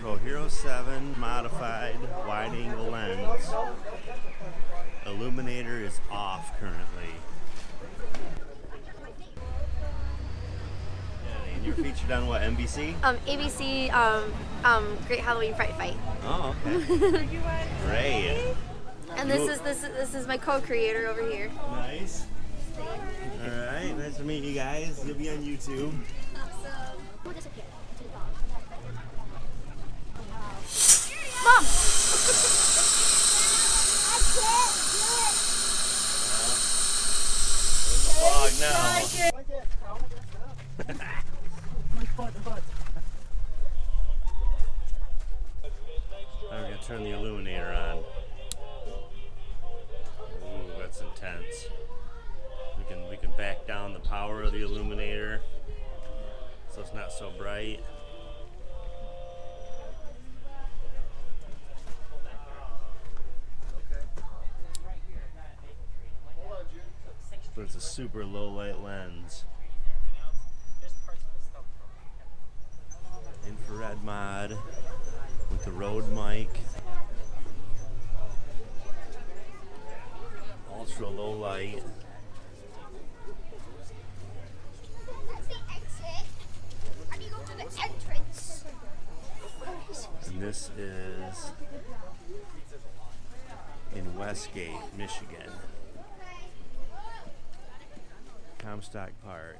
GoPro Hero 7 modified wide angle lens. Illuminator is off currently. And you're featured on what, NBC? ABC, Great Halloween Fright Fight. Oh, okay. Great. And this is my co-creator over here. Nice. Alright, nice to meet you guys. You'll be on YouTube. Mom! Fog now. I'm gonna turn the illuminator on. Ooh, that's intense. We can back down the power of the illuminator so it's not so bright. But it's a super low light lens. Infrared mod with the Rode mic. Ultra low light. That's the exit. And you go to the entrance. And this is in Westgate, Michigan. Comstock Park.